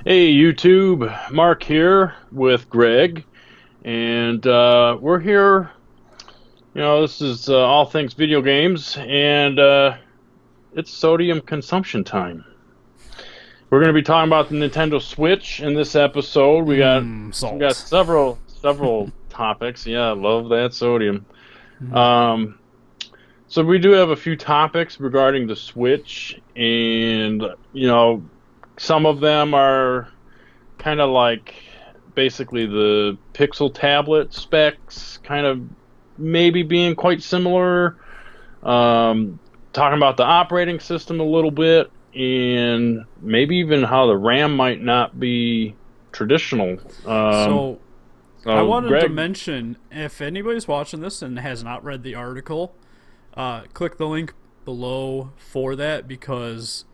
Hey YouTube, Mark here with Greg, and we're here. This is all things video games, and it's sodium consumption time. We're going to be talking about the Nintendo Switch in this episode. We got Salt. several topics. Yeah, I love that sodium. Um, so we do have a few topics regarding the Switch, and some of them are kind of like basically the Pixel tablet specs, kind of maybe being quite similar. Um, Talking about the operating system a little bit, and maybe even how the RAM might not be traditional. So, I So, wanted to Greg, mention if anybody's watching this and has not read the article, click the link below for that because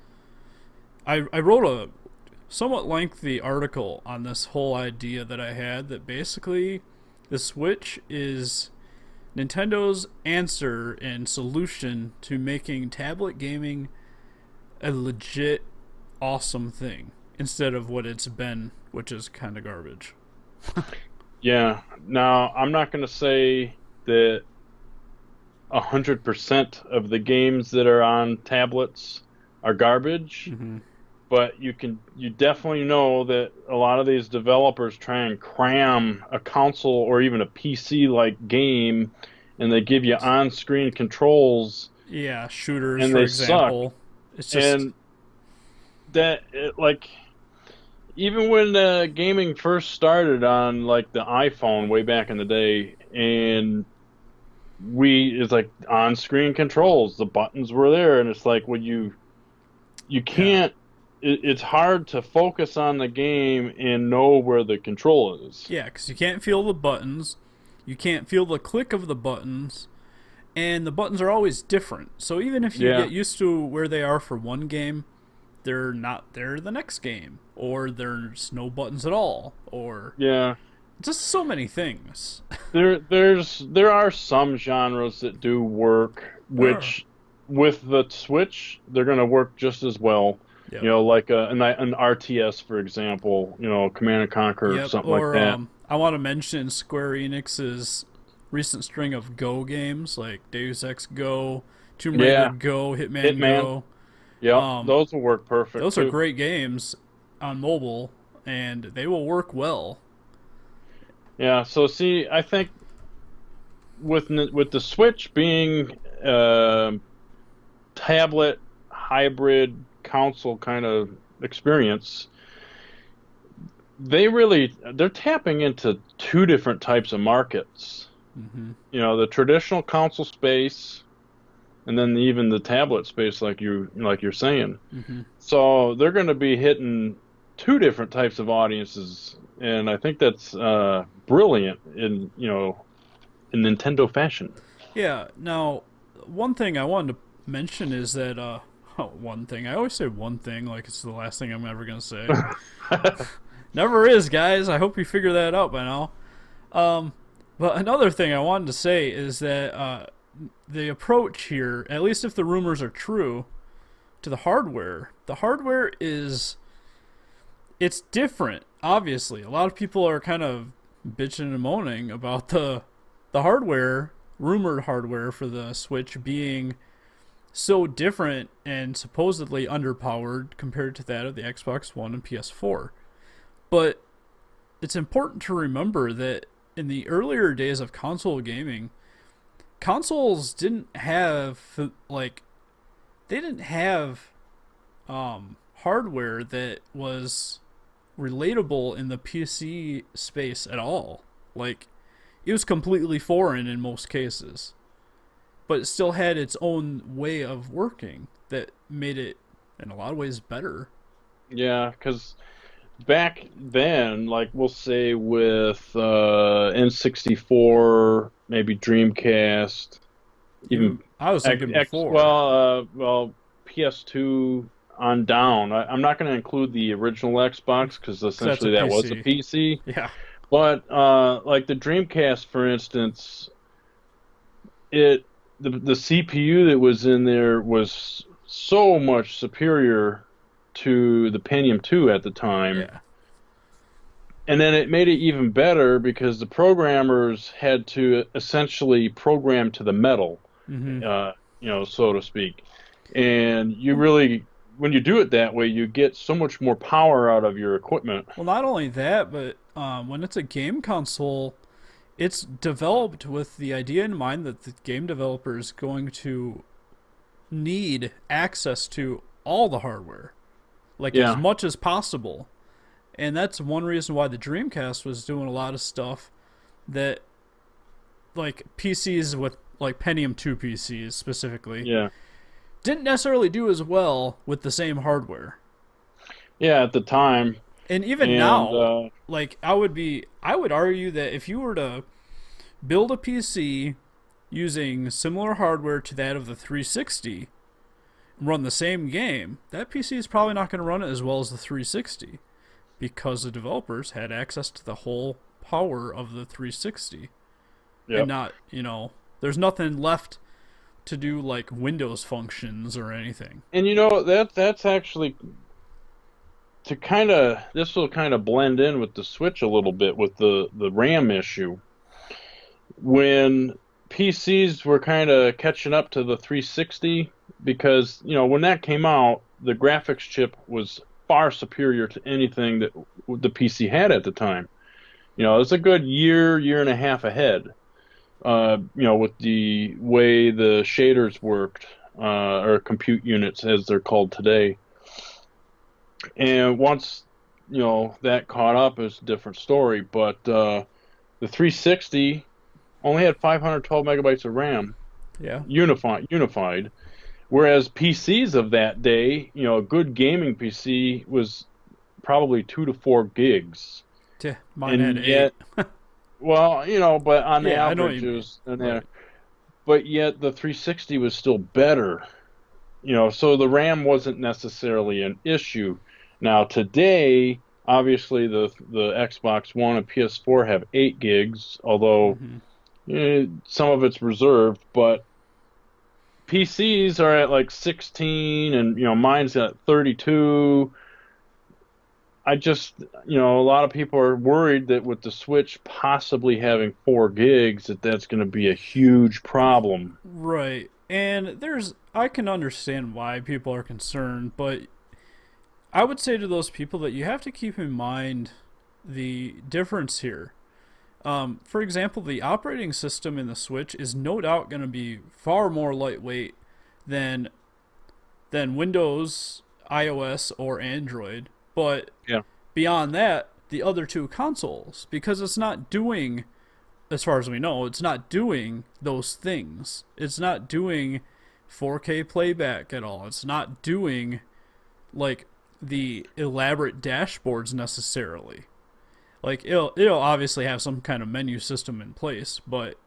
I wrote a somewhat lengthy article on this whole idea that I had that basically the Switch is Nintendo's answer and solution to making tablet gaming a legit awesome thing instead of what it's been, which is kind of garbage. yeah. Now, I'm not going to say that 100% of the games that are on tablets are garbage. Mm-hmm. But you definitely know that a lot of these developers try and cram a console or even a PC like game, and they give you on-screen controls, Yeah, shooters, and for they suck. example. It's just, And like, even when gaming first started on like the iPhone way back in the day, and it's like on-screen controls, the buttons were there, and it's like, well, you yeah. can't. It's hard to focus on the game and know where the control is. Yeah, because you can't feel the buttons. You can't feel the click of the buttons. And the buttons are always different. So even if you Yeah, get used to where they are for one game, they're not there the next game. Or there's no buttons at all. Or yeah. just so many things. There are some genres that do work, There are. which with the Switch they're gonna work just as well. Yep. Like an RTS, for example. Command and Conquer, Yep. something like Or that. I want to mention Square Enix's recent string of Go games like Deus Ex Go, Tomb Raider Yeah, Go, Hitman Hitman. Go. Yep, Um, those will work perfect those are too. great games on mobile, and they will work well. Yeah. So see, I think with the Switch being uh, tablet hybrid console kind of experience, they're tapping into two different types of markets. Hmm. The traditional console space, and then even the tablet space, like you're saying. Hmm. So they're going to be hitting two different types of audiences, and I think that's brilliant in Nintendo fashion. Yeah. Now, one thing I wanted to mention is that one thing I always say one thing like it's the last thing I'm ever gonna say. Never is, guys. I hope you figure that out by now. Um, but another thing I wanted to say is that the approach here, at least if the rumors are true, to the hardware is it's different. Obviously, a lot of people are kind of bitching and moaning about the hardware, rumored hardware for the Switch being so different and supposedly underpowered compared to that of the Xbox One and PS4. But it's important to remember that in the earlier days of console gaming, consoles didn't have like they didn't have hardware that was relatable in the PC space at all. Like it was completely foreign in most cases, but it still had its own way of working that made it in a lot of ways better. Yeah, because back then, like we'll say with N64, maybe Dreamcast, even Even I was thinking before. PS2 on down. I'm not going to include the original Xbox because 'Cause that's a essentially that was a PC. PC. Yeah. But like the Dreamcast, for instance, it the CPU that was in there was so much superior to the Pentium 2 at the time. Yeah. And then it made it even better because the programmers had to essentially program to the metal, Mm-hmm. uh, so to speak. And you really, when you do it that way, you get so much more power out of your equipment. Well, not only that, but when it's a game console, it's developed with the idea in mind that the game developer is going to need access to all the hardware, like as Yeah, much as possible. And that's one reason why the Dreamcast was doing a lot of stuff that, like PCs with like Pentium 2 PCs specifically, yeah, didn't necessarily do as well with the same hardware. yeah. At the time, And even and now, like I would argue that if you were to build a PC using similar hardware to that of the 360 and run the same game, that PC is probably not going to run it as well as the 360 because the developers had access to the whole power of the 360 and yep. not, there's nothing left to do like Windows functions or anything. And that's actually to this will kind of blend in with the Switch a little bit with the RAM issue. When PCs were kind of catching up to the 360, because when that came out, the graphics chip was far superior to anything that the PC had at the time. It's a good year and a half ahead. With the way the shaders worked, or compute units as they're called today. And once, that caught up, is a different story. But the 360 only had 512 megabytes of RAM, Yeah. unified. Whereas PCs of that day, a good gaming PC was probably 2 to 4 gigs. Mine And had eight. yet, well, but on Yeah, I know what average, you it mean. was in Right. there. But yet the 360 was still better. So the RAM wasn't necessarily an issue. Now today, obviously the Xbox One and PS4 have 8 gigs, although Mm-hmm. some of it's reserved, but PCs are at like 16 and mine's at 32. I just, a lot of people are worried that with the Switch possibly having 4 gigs, that's going to be a huge problem. Right. And I can understand why people are concerned, but I would say to those people that you have to keep in mind the difference here. For example, the operating system in the Switch is no doubt going to be far more lightweight than Windows, iOS, or Android. But Yeah. beyond that, the other two consoles, because it's not doing, as far as we know, it's not doing those things. It's not doing 4K playback at all. It's not doing like the elaborate dashboards necessarily. Like it'll obviously have some kind of menu system in place, but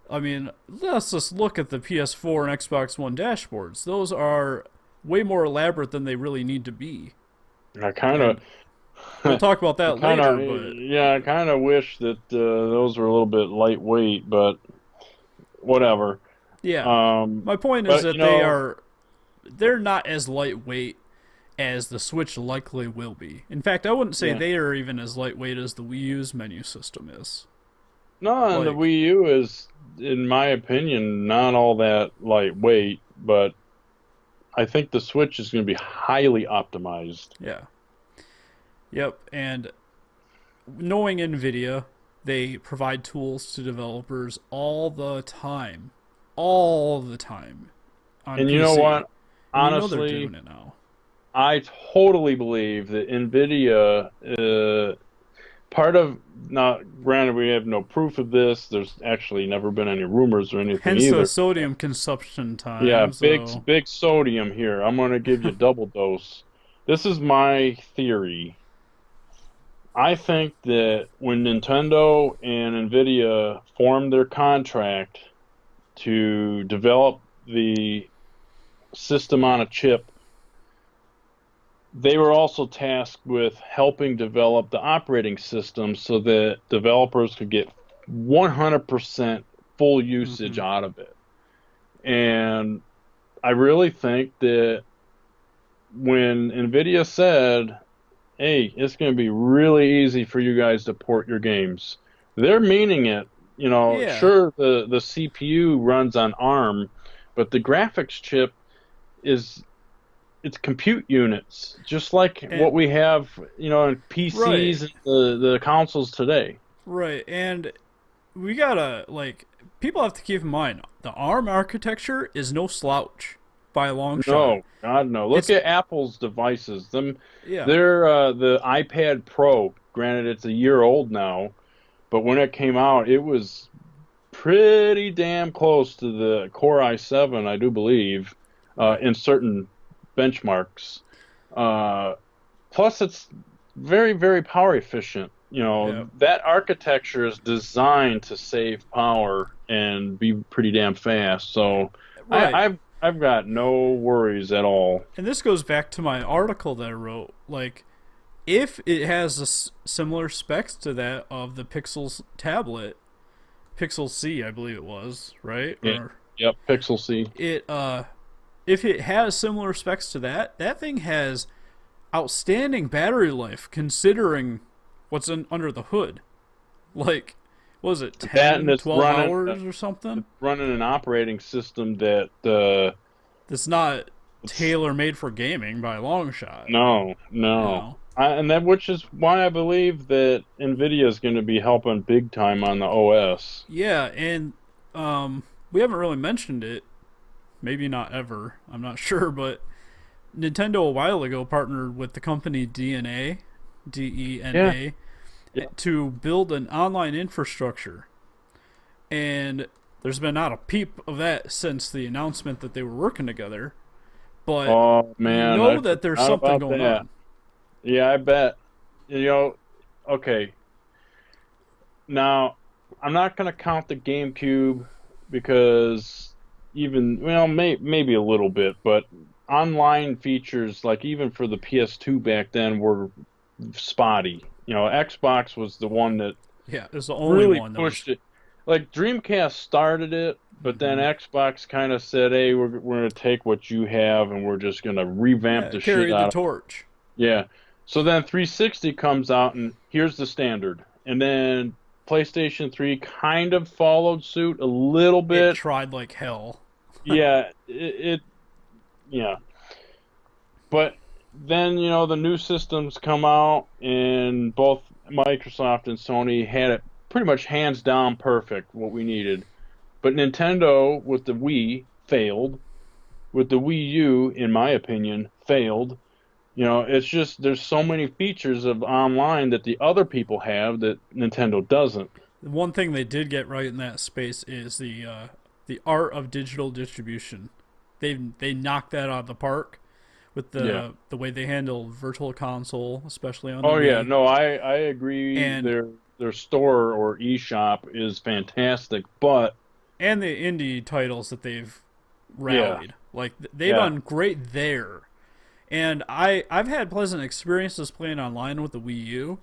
I mean, let's just look at the PS4 and Xbox One dashboards. Those are way more elaborate than they really need to be. I kind of, And we'll talk about I that kind of, later, but yeah, I kind of wish that those were a little bit lightweight, but whatever. yeah. Um, My point is but that they're not as lightweight as the Switch likely will be. In fact, I wouldn't say yeah, they are even as lightweight as the Wii U's menu system is. no, and the Like, Wii U is, in my opinion, not all that lightweight, but I think the Switch is going to be highly optimized. yeah. Yep, and knowing Nvidia, they provide tools to developers all the time. All the time on And you know PC. what? And you know they're Honestly, doing it now. I totally believe that NVIDIA, part of, now, granted, we have no proof of this. There's actually never been any rumors or anything Hence the either. sodium consumption Yeah, time, so big sodium here. I'm going to give you double dose. This is my theory. I think that when Nintendo and Nvidia formed their contract to develop the system on a chip, they were also tasked with helping develop the operating system so that developers could get 100% full usage out of it. And I really think that when NVIDIA said, hey, it's going to be really easy for you guys to port your games. They're meaning it. You know, Yeah, sure, the CPU runs on ARM, but the graphics chip is it's compute units, just like what and we have, in right, PCs and the consoles today. right, and we gotta like people have to keep in mind the ARM architecture is no slouch by a long shot. No, God, no. Look It's at Apple's devices. yeah, They're the iPad Pro. Granted, it's a year old now, but when it came out, it was pretty damn close to the Core i7, I do believe, right, in certain benchmarks. Uh, Plus, it's very, very power efficient. yeah, That architecture is designed to save power and be pretty damn fast. So right. I've got no worries at all. And this goes back to my article that I wrote. Like, if it has similar specs to that of the Pixel's tablet, Pixel C, I believe it was, right? Yeah. Or Yep, Pixel C. it if it has similar specs to that, that thing has outstanding battery life considering what's under the hood. Like, what was it, That and 10, 12 hours or something? it's running an operating system that That's not it's tailor made for gaming by a long shot. no, You no. know? And that which is why I believe that Nvidia is going to be helping big time on the OS. Yeah, and we haven't really mentioned it. Maybe not ever. I'm not sure, but Nintendo a while ago partnered with the company DNA, Yeah, DENA, yeah. to build an online infrastructure. And there's been not a peep of that since the announcement that they were working together. But Oh you man, I know that there's forgot something about going that. on. Yeah, I bet. You know, okay. Now, I'm not going to count the GameCube because maybe a little bit, but online features like even for the PS2 back then were spotty. Xbox was the one that Yeah, it's the only really one that was. pushed it. Like Dreamcast started it, but then Hmm. Xbox kind of said, "Hey, we're going to take what you have and we're just going to revamp Yeah, the shit carried the out of." torch. Yeah. So then 360 comes out and here's the standard. And then PlayStation 3 kind of followed suit a little It bit. tried like hell. Yeah, yeah. But then, the new systems come out and both Microsoft and Sony had it pretty much hands down perfect what we needed. But Nintendo with the Wii failed. With the Wii U, in my opinion, failed. It's just there's so many features of online that the other people have that Nintendo doesn't. One thing they did get right in that space is the art of digital distribution. They knocked that out of the park with Yeah. the way they handle Virtual Console, especially on the Oh yeah, Wii, no, I agree. and Their store or eShop is fantastic, but the indie titles that they've yeah, rallied. Like they've yeah, done great there. And I've had pleasant experiences playing online with the Wii U,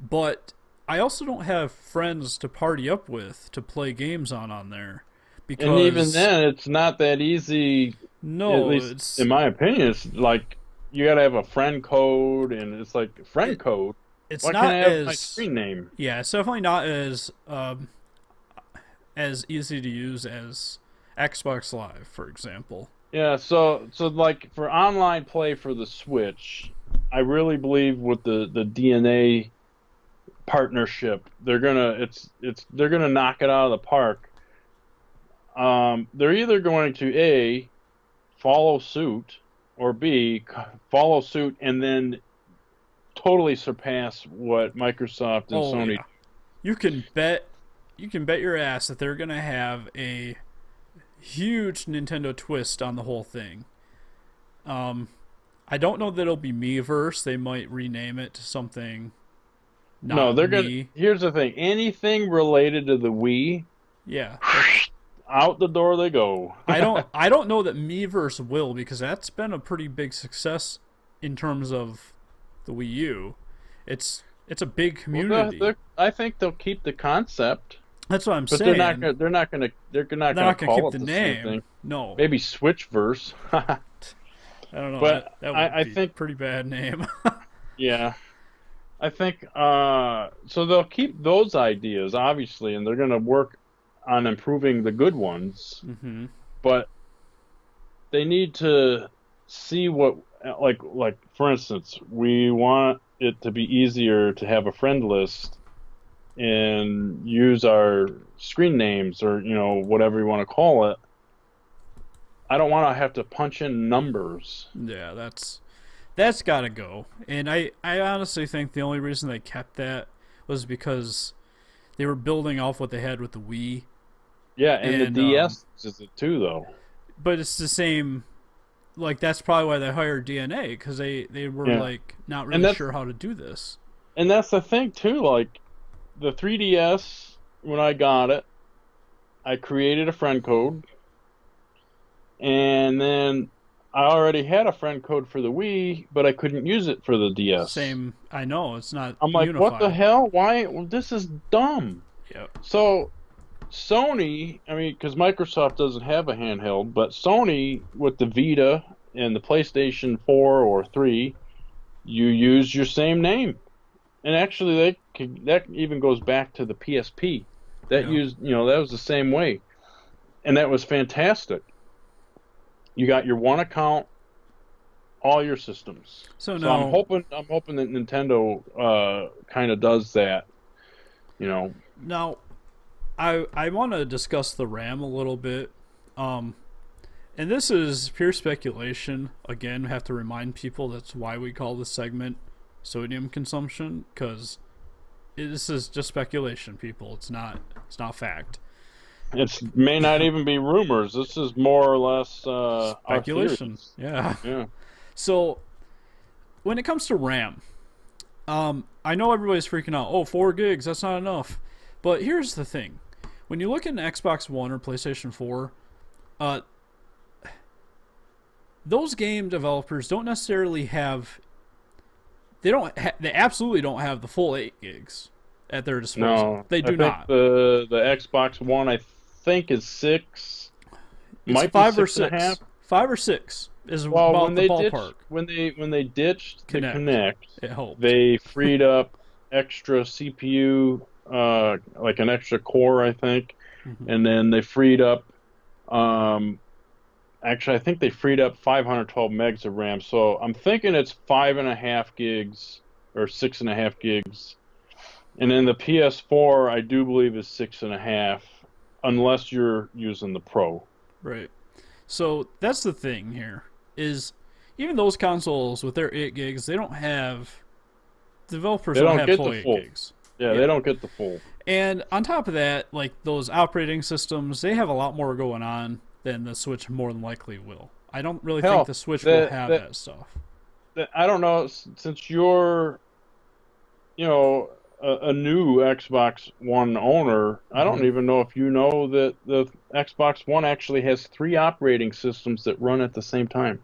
but I also don't have friends to party up with to play games on there and even because then, it's not that easy. At no, least in my opinion, it's like you got to have a friend code, and it's like friend it code. it's Why can't I not have my as screen name? yeah, it's definitely not as easy to use as Xbox Live, for example. Yeah, so like for online play for the Switch, I really believe with the DNA partnership, they're gonna knock it out of the park. They're either going to A, follow suit, or B, follow suit and then totally surpass what Microsoft and Oh Sony. yeah, you can bet your ass that they're gonna have a huge Nintendo twist on the whole thing. Um, I don't know that it'll be Miiverse. They might rename it to something No, not they're gonna. me. Here's the thing: anything related to the Wii, Yeah, that's. out the door they go. I don't know that Miiverse will because that's been a pretty big success in terms of the Wii U. It's a big Well, community. I think they'll keep the concept, That's what I'm but they're not saying. gonna. They're not gonna. They're not They're gonna not gonna keep call it the the same name. thing. No. Maybe Switchverse. I don't know. But That would I be a think, pretty bad name. yeah, I think so they'll keep those ideas obviously, and they're going to work on improving the good ones. Hmm. But they need to see what, like for instance, we want it to be easier to have a friend list and use our screen names, or whatever you want to call it. I don't want to have to punch in numbers. Yeah, that's got to go. And I honestly think the only reason they kept that was because they were building off what they had with the Wii. Yeah, and the And DS is it too, though. but it's the same. Like that's probably why they hired DNA because they were Yeah, like not and really that's sure how to do this. and that's the thing too. Like the 3DS, when I got it, I created a friend code, and then I already had a friend code for the Wii, but I couldn't use it for the DS. Same. I know it's not I'm like, what the unified. hell? Why? Well, this is dumb. Yep. So Sony, I mean, because Microsoft doesn't have a handheld, but Sony with the Vita and the PlayStation 4 or 3, you use your same name. And actually, that even goes back to the PSP. That Yeah. used, that was the same way, and that was fantastic. You got your one account, all your systems. So So I'm now hoping that Nintendo kind of does that. You know, now I want to discuss the RAM a little bit. Um, and this is pure speculation. Again, we have to remind people that's why we call this segment sodium consumption because this is just speculation, people. It's not fact. it may not even be rumors. This is more or less our Speculation. theories. Yeah. Yeah. So when it comes to RAM, I know everybody's freaking out. Oh, 4 gigs, that's not enough. But here's the thing: when you look at an Xbox One or PlayStation 4, uh, those game developers don't necessarily have. They absolutely don't have the full 8 gigs at their disposal. No, They I do think not. the Xbox One, I think, is 6. It's Might be 5 or 6 and a 6. half. 5 or 6 is Well, about the ballpark. when they ditched the Connect. Kinect, It helped. they freed up extra CPU, like an extra core, I think, Hmm. and then they freed up. Um, Actually, I think they freed up 512 megs of RAM. So I'm thinking it's 5.5 gigs or 6.5 gigs. And then the PS4, I do believe, is 6.5, unless you're using the Pro. Right. So that's the thing here is even those consoles with their 8 gigs, they don't have developers They don't don't have get full the 8 full. gigs. Yeah, Yeah. they don't get the full. And on top of that, like those operating systems, they have a lot more going on than the Switch more than likely will. I don't really think Hell, the Switch will the, have the, that stuff. I don't know, since you're, you know, a new Xbox One owner, I Hmm. don't even know if you know that the Xbox One actually has 3 operating systems that run at the same time.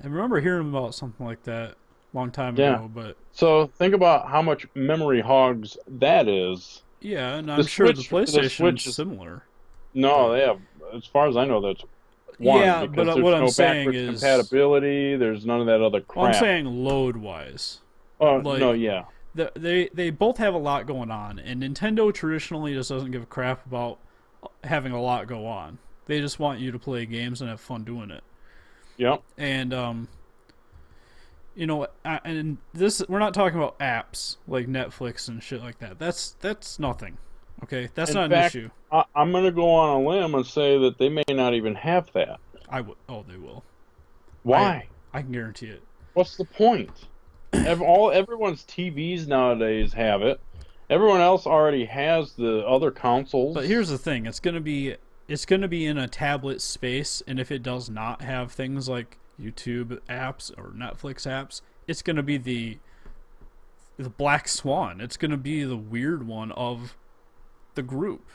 I remember hearing about something like that a long time Yeah. ago, but So think about how much memory hogs that is. yeah, and The I'm sure the the PlayStation's Switch is similar. no, But they have, as far as I know, that's one yeah, because but there's what I'm no saying backwards is, compatibility. There's none of that other well, I'm crap. saying load wise. Oh no, Like yeah, they both have a lot going on, and Nintendo traditionally just doesn't give a crap about having a lot go on. They just want you to play games and have fun doing it. yep. And and this we're not talking about apps like Netflix and shit like that. That's nothing. Okay, that's In not an fact, issue. I'm going to go on a limb and say that they may not even have that. I would. Oh, they will. I Why? I can guarantee it. What's the point? Everyone's TVs nowadays have it. Everyone else already has the other But consoles. here's the thing: it's gonna be in a tablet space, and if it does not have things like YouTube apps or Netflix apps, it's gonna be the black swan. It's gonna be the weird one of the group.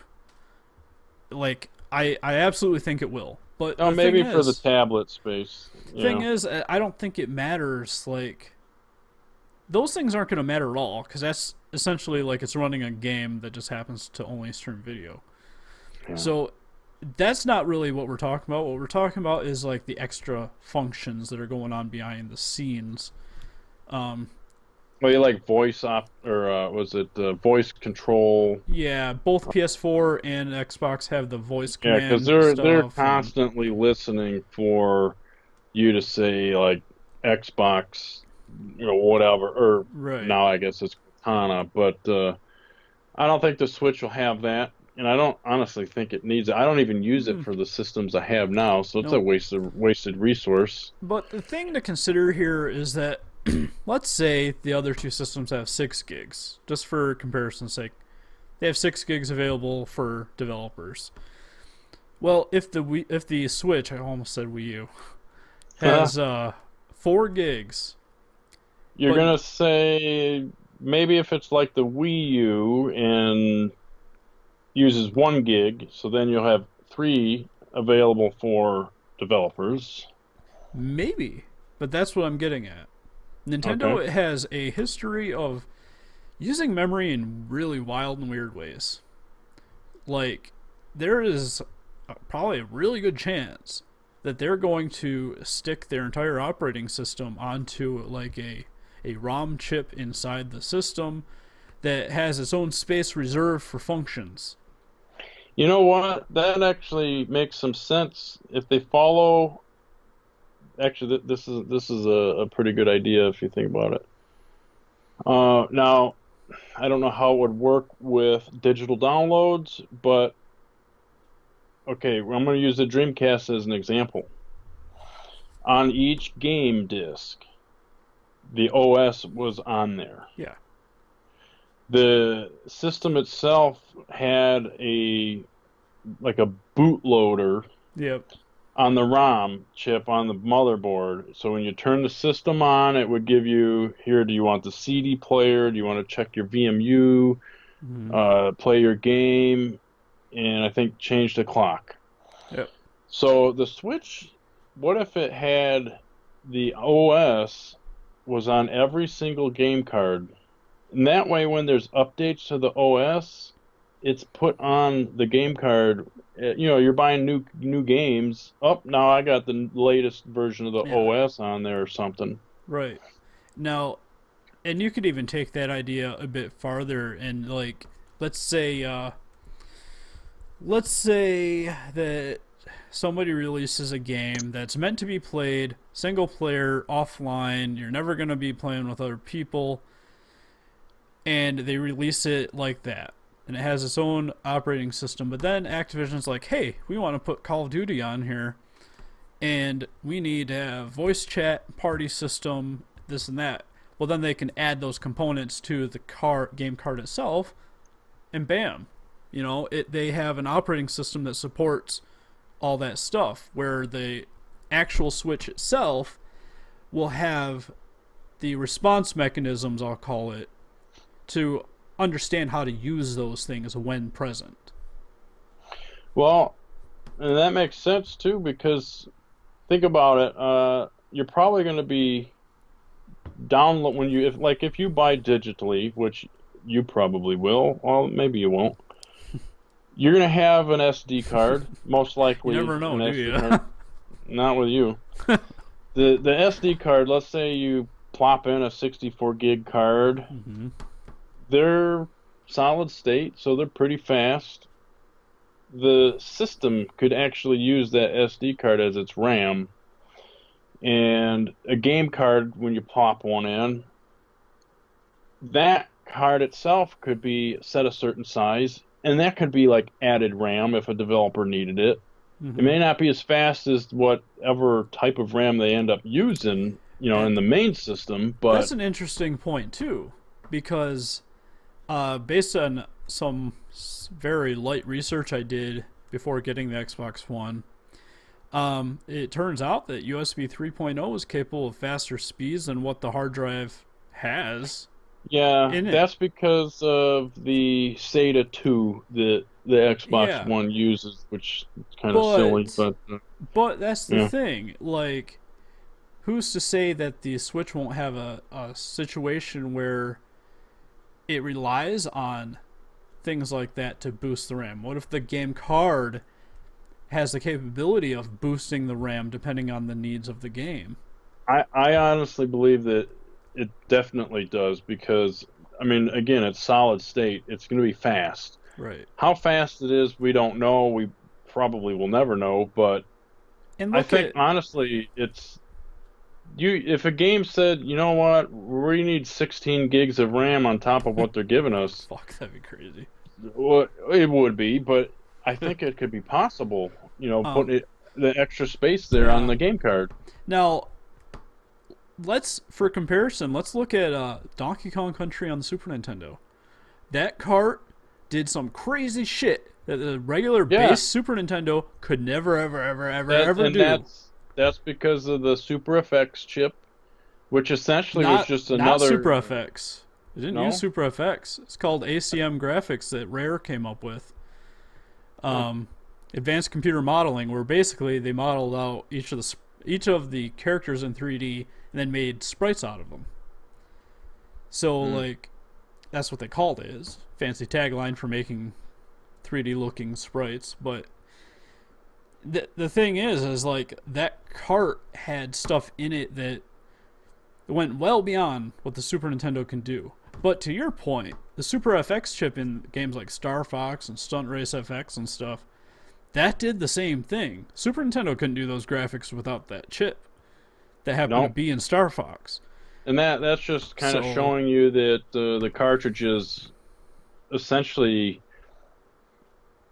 Like I absolutely think it will. But Oh, the thing maybe for the is, tablet space. thing Yeah. is, I don't think it matters. Like those things aren't gonna matter at all because that's essentially like it's running a game that just happens to only stream video. Yeah. So that's not really what we're talking about. What we're talking about is like the extra functions that are going on behind the scenes. Um, Well, you like voice op or was it voice control? yeah, both PS4 and Xbox have the voice Yeah, because command they're stuff, and constantly listening for you to say like Xbox, whatever. Or right. now I guess it's Cortana, but I don't think the Switch will have that, and I don't honestly think it needs it. I don't even use it Hmm. for the systems I have now, so it's a Nope. wasted resource. But the thing to consider here is that let's say the other two systems have 6 gigs, just for comparison's sake. They have 6 gigs available for developers. Well, if the Switch, I almost said Wii U, has 4 gigs, You're but gonna say maybe if it's like the Wii U and uses 1 gig, so then you'll have three available for developers. maybe, but that's what I'm getting at. Okay. Nintendo has a history of using memory in really wild and weird ways. Like, there is probably a really good chance that they're going to stick their entire operating system onto like a ROM chip inside the system that has its own space reserved for functions. You know what? That actually makes some sense if they follow. Actually, this is a pretty good idea if you think about it. Now, I don't know how it would work with digital downloads, but okay, I'm going to use the Dreamcast as an example. On each game disc, the OS was on there. Yeah. The system itself had a like a bootloader Yep. on the ROM chip on the motherboard. So when you turn the system on, it would give you here, do you want the CD player? Do you want to check your VMU, Mm-hmm. play your game, and I think change the clock. Yep. So the Switch, what if it had the OS was on every single game card? And that way, when there's updates to the OS, it's put on the game card. You're buying new games. Oh, now I got the latest version of the Yeah. OS on there or something. Right. Now, and you could even take that idea a bit farther and like let's say uh let's say that somebody releases a game that's meant to be played single player offline, you're never going to be playing with other people, and they release it like that. And it has its own operating system, but then Activision's like, "Hey, we want to put Call of Duty on here and we need to have voice chat, party system, this and that." Well, then they can add those components to the game card itself, and bam, they have an operating system that supports all that stuff. Where the actual Switch itself will have the response mechanisms, I'll call it, to understand how to use those things when present. Well, and that makes sense too because think about it. You're probably going to be download when you if you buy digitally, which you probably will. Well, maybe you won't. You're going to have an SD card, most You likely never know, an do SD you? card. Not with you. The SD card, let's say you plop in a 64 gig card. Mm-hmm. They're solid state, so they're pretty fast. The system could actually use that SD card as its RAM, and a game card, when you plop one in, that card itself could be set a certain size, and that could be like added RAM if a developer needed it. It Mm-hmm. may not be as fast as whatever type of RAM they end up using, And in the main system, that's but an interesting point too, because based on some very light research I did before getting the Xbox One, it turns out that USB 3.0 is capable of faster speeds than what the hard drive has yeah, in it. that's because of the SATA 2 that the Xbox Yeah, One uses, which is kind of silly, but but that's the yeah. thing. Like, who's to say that the Switch won't have a situation where it relies on things like that to boost the RAM? What if the game card has the capability of boosting the RAM depending on the needs of the game. I honestly believe that it definitely does because, I mean, again, it's solid state. It's going to be fast. Right. How fast it is, we don't know. We probably will never know. But And I look think at honestly, it's you. If a game said, you know what, we need 16 gigs of RAM on top of what they're giving us, fuck, that'd be crazy. well, it would be. But I think it could be possible. Um, Putting the extra space there on yeah. the game card. Now, for comparison, let's look at Donkey Kong Country on the Super Nintendo. That cart did some crazy shit that the regular Yeah. base Super Nintendo could never, ever, ever, ever, That, ever and do. that's because of the Super FX chip, which essentially was Not just not Super another. FX. It didn't use No. Super FX. It's called ACM graphics that Rare came up with. Huh. Advanced computer modeling, where basically they modeled out each of the characters in 3D and then made sprites out of them. So Hmm. like that's what they called it. Is fancy tagline for making 3D looking sprites, but the thing is like that cart had stuff in it that went well beyond what the Super Nintendo can do. But to your point, the Super FX chip in games like Star Fox and Stunt Race FX and stuff, that did the same thing. Super Nintendo couldn't do those graphics without that chip that happened to No. be in Star Fox. And that's just kind of So, showing you that the cartridges essentially,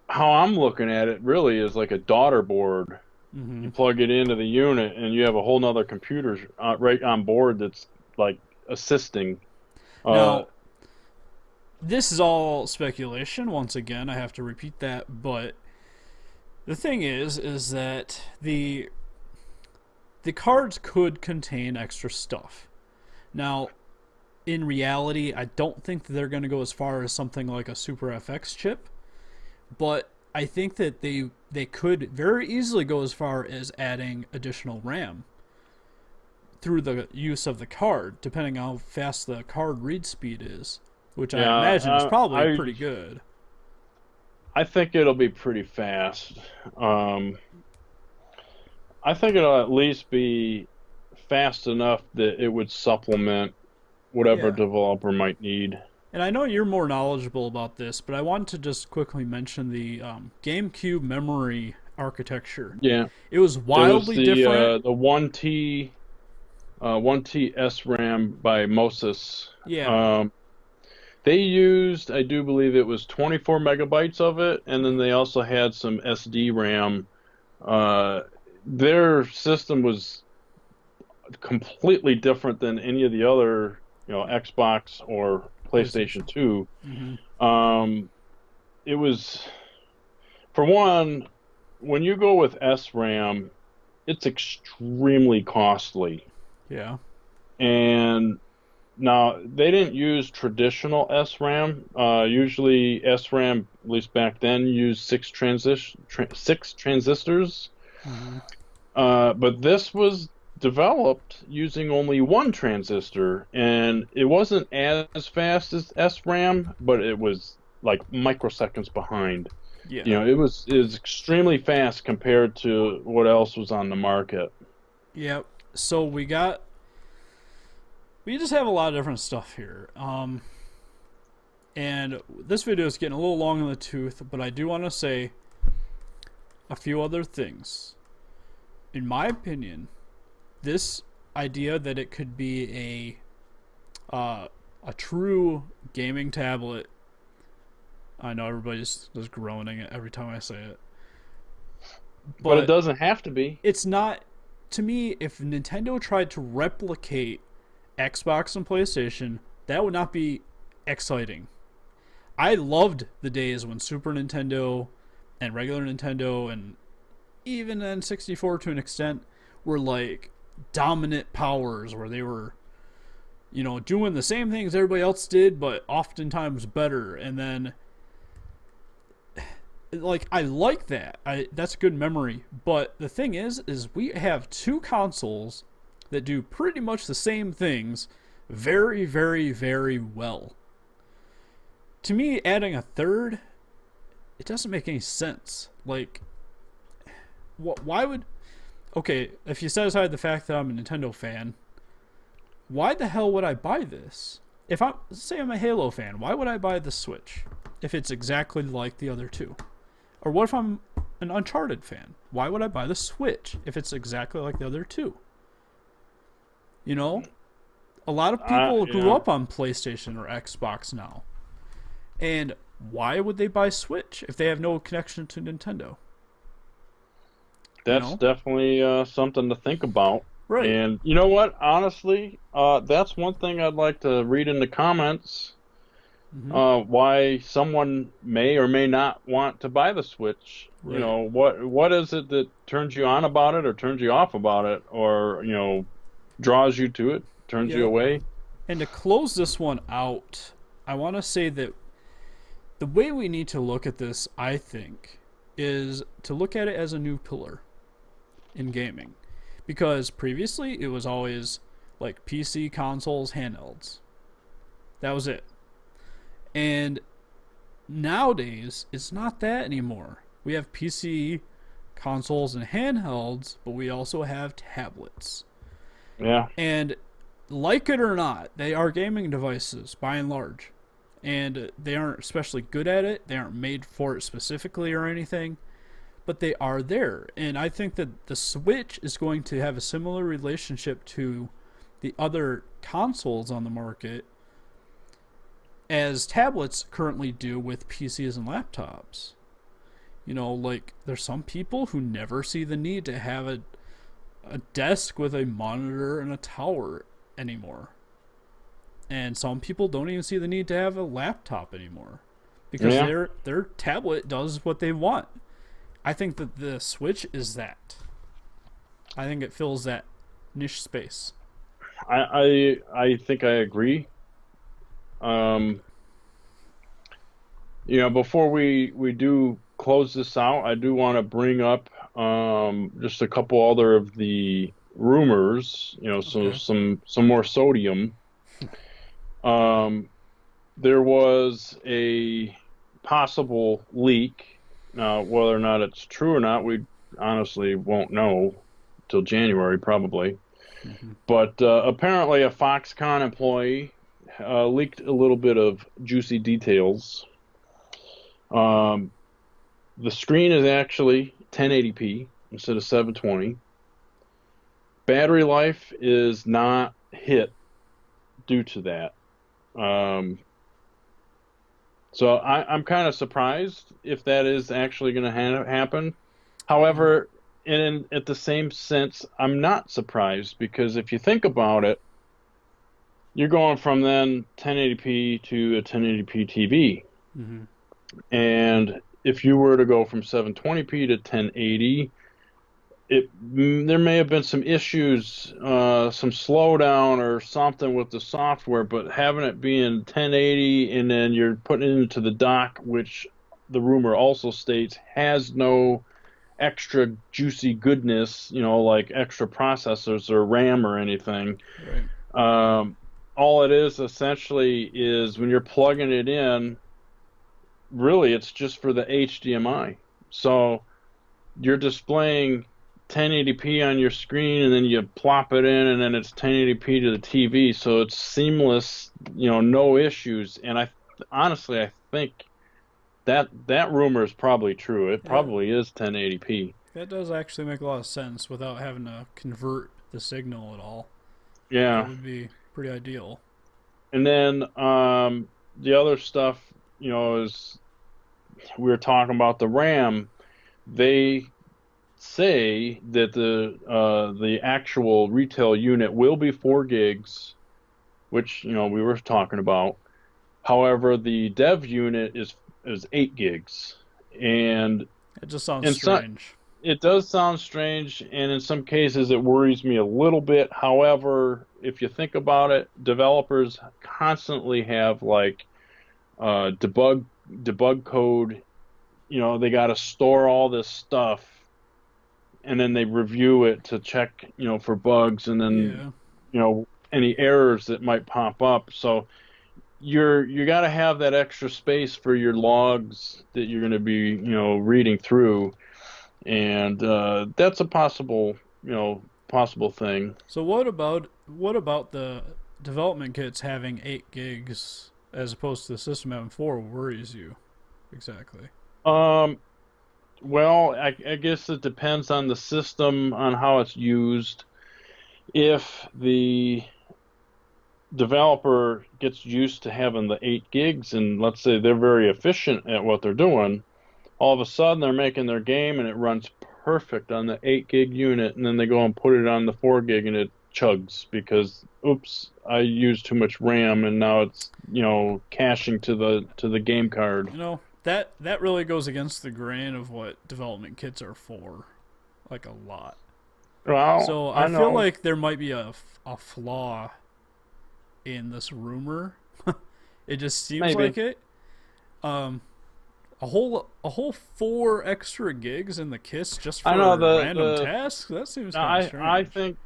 how I'm looking at it, really is like a daughter board. mm-hmm. You plug it into the unit, and you have a whole nother computer right on board that's like assisting. Uh, Now, this is all speculation. Once again, I have to repeat that. But the thing is that the cards could contain extra stuff. Now, in reality, I don't think that they're going to go as far as something like a Super FX chip, but I think that they could very easily go as far as adding additional RAM through the use of the card, depending on how fast the card read speed is, which I yeah, imagine is probably I pretty good. I think it'll be pretty fast. Um, I think it'll at least be fast enough that it would supplement whatever Yeah. developer might need. And I know you're more knowledgeable about this, but I want to just quickly mention the GameCube memory architecture. Yeah, It was there was wildly different. the 1T SRAM by Moses. Yeah. Um, they used, I do believe it was 24 megabytes of it, and then they also had some SD RAM. Uh, their system was completely different than any of the other, Xbox or PlayStation 2. Mm-hmm. Um, it was, for one, when you go with SRAM, it's extremely costly. Yeah. And now they didn't use traditional SRAM. Usually SRAM, at least back then, used six transistors. Mm-hmm. But this was developed using only one transistor, and it wasn't as fast as SRAM, but it was like microseconds behind. Yeah. It was extremely fast compared to what else was on the market. Yep. So we just have a lot of different stuff here. And this video is getting a little long in the tooth, but I do want to say a few other things. In my opinion, this idea that it could be a true gaming tablet. I know everybody's just groaning every time I say it, But it but doesn't have to be. it's not. To me, if Nintendo tried to replicate Xbox and PlayStation, that would not be exciting. I loved the days when Super Nintendo and regular Nintendo and even N64 to an extent were like dominant powers where they were, doing the same things everybody else did, but oftentimes better. And then, like, I like that. That's a good memory. But the thing is we have two consoles that do pretty much the same things very, very, very well. To me, adding a third, it doesn't make any sense. Like, why would okay, if you set aside the fact that I'm a Nintendo fan, why the hell would I buy this? If I'm say I'm a Halo fan, why would I buy the Switch if it's exactly like the other two? Or what if I'm an Uncharted fan? Why would I buy the Switch if it's exactly like the other two? You know, a lot of people grew Yeah. up on PlayStation or Xbox now, and why would they buy Switch if they have no connection to Nintendo? You That's know, definitely something to think about. right? And you know what? Honestly, that's one thing I'd like to read in the comments. Mm-hmm. Why someone may or may not want to buy the Switch. You Right. know, what is it that turns you on about it, or turns you off about it, or draws you to it, turns you Yeah. away? And to close this one out, I want to say that the way we need to look at this, I think, is to look at it as a new pillar in gaming. Because previously it was always like PC, consoles, handhelds. That was it. And nowadays, it's not that anymore. We have PC, consoles, and handhelds, but we also have tablets. Yeah, And like it or not, they are gaming devices by and large. And they aren't especially good at it. They aren't made for it specifically or anything, but they are there. And I think that the Switch is going to have a similar relationship to the other consoles on the market as tablets currently do with PCs and laptops. You know, like there's some people who never see the need to have a desk with a monitor and a tower anymore. And some people don't even see the need to have a laptop anymore because yeah. their tablet does what they want. I think that the Switch is that. I think it fills that niche space. I think I agree. Um, before we do close this out, I do want to bring up just a couple other of the rumors. So Okay. some more sodium. Um, there was a possible leak. Now, whether or not it's true or not, we honestly won't know till January probably. Mm-hmm. But apparently, a Foxconn employee leaked a little bit of juicy details. Um, the screen is actually 1080p instead of 720. Battery life is not hit due to that. Um, I'm kind of surprised if that is actually going to happen. Yeah. However, at the same sense, I'm not surprised because if you think about it, you're going from then 1080p to a 1080p TV. Mm-hmm. And if you were to go from 720p to 1080, there may have been some issues, some slowdown or something with the software, but having it being 1080 and then you're putting it into the dock, which the rumor also states has no extra juicy goodness, like extra processors or RAM or anything. Right. Um, all it is essentially is when you're plugging it in, really it's just for the HDMI. So you're displaying 1080p on your screen and then you plop it in and then it's 1080p to the TV. So it's seamless, no issues. And honestly, I think that rumor is probably true. It Yeah. probably is 1080p. That does actually make a lot of sense without having to convert the signal at all. That Yeah. would be pretty ideal. And then the other stuff, is we were talking about the RAM. They say that the actual retail unit will be 4 gigs, which we were talking about. However, the dev unit is 8 gigs, and It just sounds in some strange. it does sound strange, and in some cases it worries me a little bit. However, if you think about it, developers constantly have like debug code. They got to store all this stuff and then they review it to check, for bugs and then, Yeah. any errors that might pop up. So you got to have that extra space for your logs that you're going to be, reading through. and that's a possible, possible thing. So what about the development kits having 8 gigs as opposed to the system having 4 worries you exactly? Um, well, I guess it depends on the system, on how it's used. If the developer gets used to having the 8 gigs, and let's say they're very efficient at what they're doing, all of a sudden they're making their game and it runs perfect on the 8 gig unit, and then they go and put it on the 4 gig and it chugs because oops, I used too much RAM and now it's, caching to the game card. That really goes against the grain of what development kits are for, like a lot. Well, So I I feel know. like there might be a flaw in this rumor. It just seems Maybe. like it. Um, a whole 4 extra gigs in the kits just I know for random tasks. That seems kind of I strange. think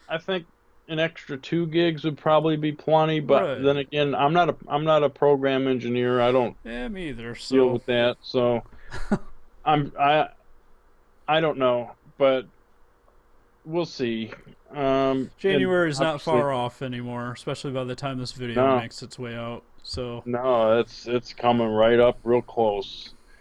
I think an extra 2 gigs would probably be plenty, but then Right. again, I'm not a program engineer. I don't Yeah, me either. deal So with that, so I'm I don't know, but we'll see. And January is not obviously, far off anymore, especially by the time this video no, makes its way out. So no, it's coming right up real close.